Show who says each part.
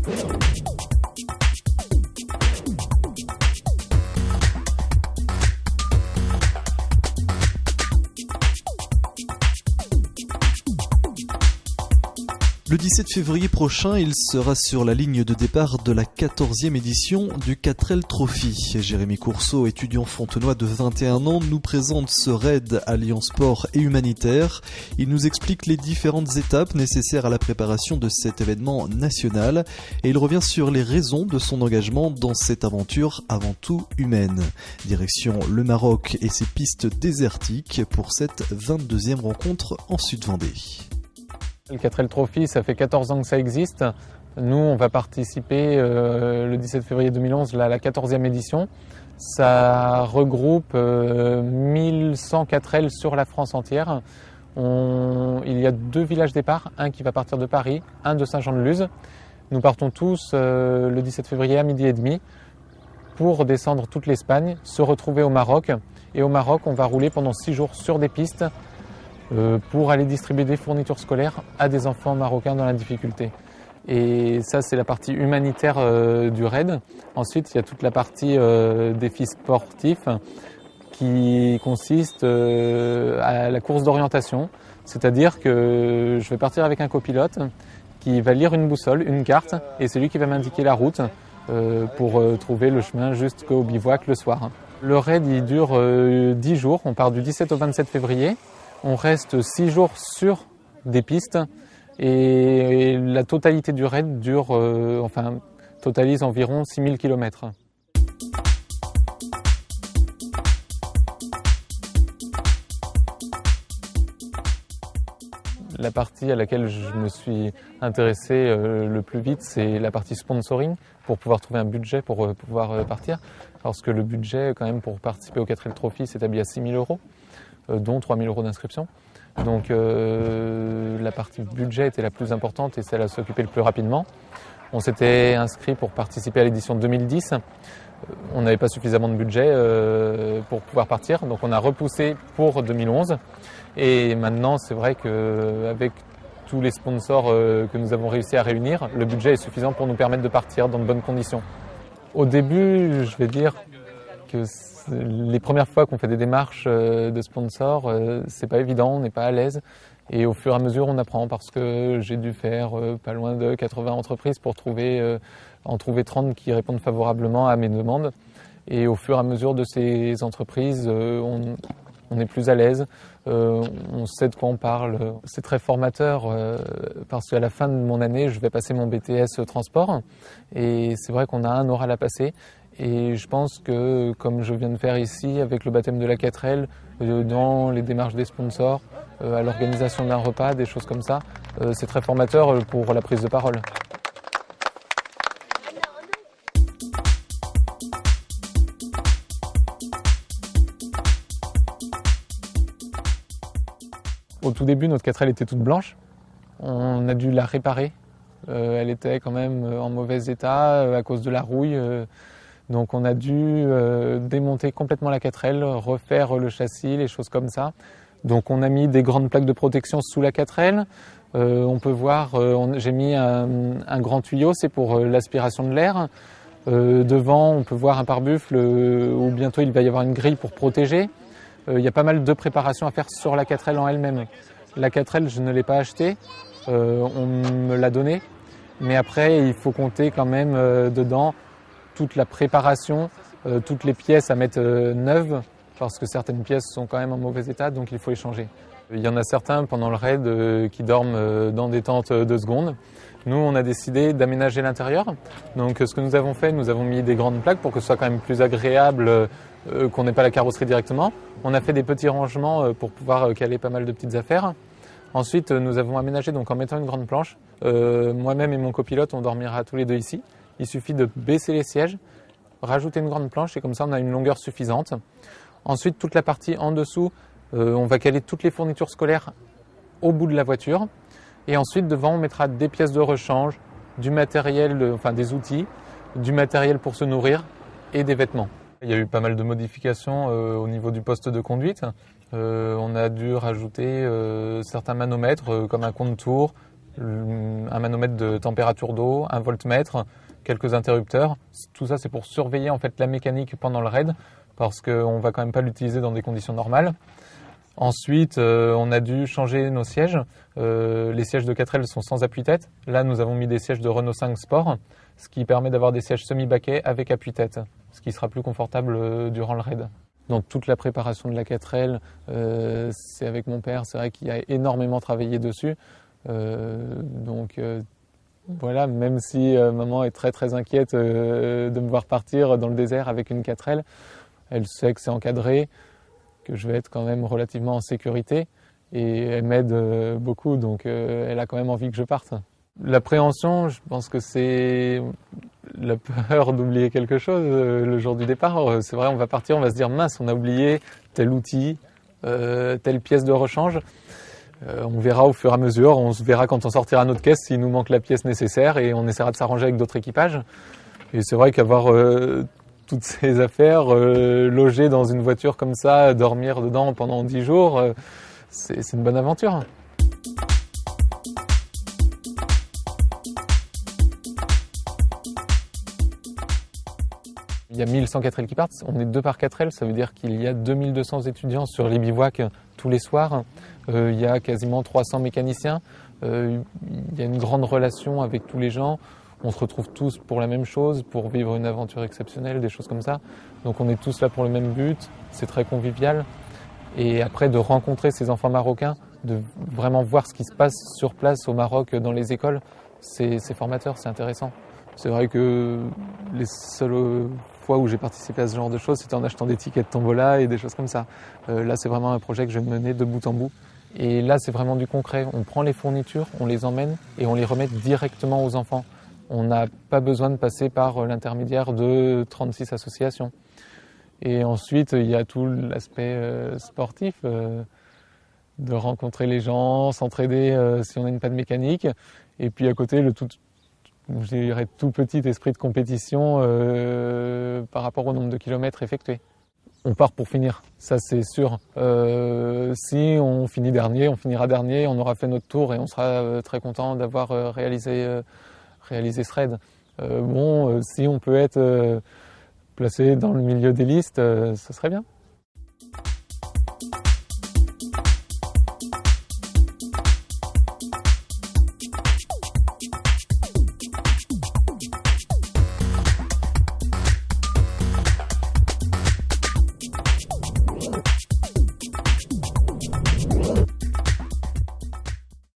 Speaker 1: Le 17 février prochain, il sera sur la ligne de départ de la 14e édition du Catrel Trophy. Jérémy Courceau, étudiant fontenois de 21 ans, nous présente ce raid alliant sport et humanitaire. Il nous explique les différentes étapes nécessaires à la préparation de cet événement national et il revient sur les raisons de son engagement dans cette aventure avant tout humaine. Direction le Maroc et ses pistes désertiques pour cette 22e rencontre en Sud-Vendée.
Speaker 2: Le Catrel Trophy, ça fait 14 ans que ça existe. Nous, on va participer le 17 février 2011 à la 14e édition. Ça regroupe 1100 Catrels sur la France entière. Il y a 2 villages départ, un qui va partir de Paris, un de Saint-Jean-de-Luz. Nous partons tous le 17 février à 12h30 pour descendre toute l'Espagne, se retrouver au Maroc. Et au Maroc, on va rouler pendant 6 jours sur des pistes pour aller distribuer des fournitures scolaires à des enfants marocains dans la difficulté. Et ça, c'est la partie humanitaire du raid. Ensuite, il y a toute la partie défis sportifs qui consiste à la course d'orientation. C'est-à-dire que je vais partir avec un copilote qui va lire une boussole, une carte, et c'est lui qui va m'indiquer la route pour trouver le chemin jusqu'au bivouac le soir. Le raid, il dure 10 jours. On part du 17 au 27 février. On reste 6 jours sur des pistes et la totalité du raid totalise environ 6000 km. La partie à laquelle je me suis intéressé le plus vite, c'est la partie sponsoring, pour pouvoir trouver un budget pour pouvoir partir. Parce que le budget, quand même, pour participer au Catrel Trophy, s'établit à 6 000 €. Dont 3 000 € d'inscription. Donc la partie budget était la plus importante et celle à s'occuper le plus rapidement. On s'était inscrit pour participer à l'édition 2010. On n'avait pas suffisamment de budget pour pouvoir partir, donc on a repoussé pour 2011. Et maintenant, c'est vrai qu'avec tous les sponsors que nous avons réussi à réunir, le budget est suffisant pour nous permettre de partir dans de bonnes conditions. Au début, je vais dire que les premières fois qu'on fait des démarches de sponsors, c'est pas évident, on n'est pas à l'aise. Et au fur et à mesure, on apprend parce que j'ai dû faire pas loin de 80 entreprises pour en trouver 30 qui répondent favorablement à mes demandes. Et au fur et à mesure de ces entreprises, on est plus à l'aise, on sait de quoi on parle. C'est très formateur parce qu'à la fin de mon année, je vais passer mon BTS transport. Et c'est vrai qu'on a un oral à passer. Et je pense que, comme je viens de faire ici, avec le baptême de la Catrel, dans les démarches des sponsors, à l'organisation d'un repas, des choses comme ça, c'est très formateur pour la prise de parole. Au tout début, notre Catrel était toute blanche. On a dû la réparer. Elle était quand même en mauvais état à cause de la rouille. Donc on a dû démonter complètement la Catrel, refaire le châssis, les choses comme ça. Donc on a mis des grandes plaques de protection sous la Catrel. On peut voir, j'ai mis un grand tuyau, c'est pour l'aspiration de l'air. Devant, on peut voir un pare-buffle où bientôt il va y avoir une grille pour protéger. Il y a pas mal de préparations à faire sur la Catrel en elle-même. La Catrel, je ne l'ai pas achetée, on me l'a donnée. Mais après, il faut compter quand même dedans toute la préparation, toutes les pièces à mettre neuves, parce que certaines pièces sont quand même en mauvais état, donc il faut les changer. Il y en a certains pendant le raid qui dorment dans des tentes 2 secondes. Nous, on a décidé d'aménager l'intérieur. Donc ce que nous avons fait, nous avons mis des grandes plaques pour que ce soit quand même plus agréable, qu'on n'ait pas la carrosserie directement. On a fait des petits rangements pour pouvoir caler pas mal de petites affaires. Ensuite, nous avons aménagé donc en mettant une grande planche. Moi-même et mon copilote, on dormira tous les deux ici. Il suffit de baisser les sièges, rajouter une grande planche et comme ça on a une longueur suffisante. Ensuite, toute la partie en dessous, on va caler toutes les fournitures scolaires au bout de la voiture. Et ensuite, devant, on mettra des pièces de rechange, du matériel, des outils, du matériel pour se nourrir et des vêtements. Il y a eu pas mal de modifications au niveau du poste de conduite. On a dû rajouter certains manomètres comme un compte-tour, un manomètre de température d'eau, un voltmètre, quelques interrupteurs. Tout ça, c'est pour surveiller en fait la mécanique pendant le raid, parce qu'on va quand même pas l'utiliser dans des conditions normales. Ensuite, on a dû changer nos sièges. Les sièges de 4L sont sans appuie-tête. Là, nous avons mis des sièges de Renault 5 Sport, ce qui permet d'avoir des sièges semi-baquets avec appuie-tête, ce qui sera plus confortable durant le raid. Dans toute la préparation de la 4L, c'est avec mon père, c'est vrai qu'il a énormément travaillé dessus. Voilà, même si maman est très très inquiète de me voir partir dans le désert avec une 4L, elle sait que c'est encadré, que je vais être quand même relativement en sécurité et elle m'aide beaucoup, donc elle a quand même envie que je parte. L'appréhension, je pense que c'est la peur d'oublier quelque chose le jour du départ. C'est vrai, on va partir, on va se dire mince, on a oublié tel outil, telle pièce de rechange. On verra au fur et à mesure, on se verra quand on sortira notre caisse s'il nous manque la pièce nécessaire et on essaiera de s'arranger avec d'autres équipages. Et c'est vrai qu'avoir toutes ces affaires logées dans une voiture comme ça, dormir dedans pendant 10 jours, c'est une bonne aventure. Il y a 1100 4L qui partent, on est 2 par 4L, ça veut dire qu'il y a 2200 étudiants sur les bivouacs tous les soirs. Il y a quasiment 300 mécaniciens, il y a une grande relation avec tous les gens. On se retrouve tous pour la même chose, pour vivre une aventure exceptionnelle, des choses comme ça. Donc on est tous là pour le même but, c'est très convivial. Et après de rencontrer ces enfants marocains, de vraiment voir ce qui se passe sur place au Maroc dans les écoles, c'est formateur, c'est intéressant. C'est vrai que les seules fois où j'ai participé à ce genre de choses, c'était en achetant des tickets de tombola et des choses comme ça. Là, c'est vraiment un projet que je vais mener de bout en bout. Et là, c'est vraiment du concret. On prend les fournitures, on les emmène et on les remet directement aux enfants. On n'a pas besoin de passer par l'intermédiaire de 36 associations. Et ensuite, il y a tout l'aspect sportif, de rencontrer les gens, s'entraider si on a une panne mécanique. Et puis à côté, je dirais tout petit esprit de compétition par rapport au nombre de kilomètres effectués. On part pour finir, ça c'est sûr. Si on finit dernier, on finira dernier, on aura fait notre tour et on sera très content d'avoir réalisé ce raid. Si on peut être placé dans le milieu des listes, ce serait bien.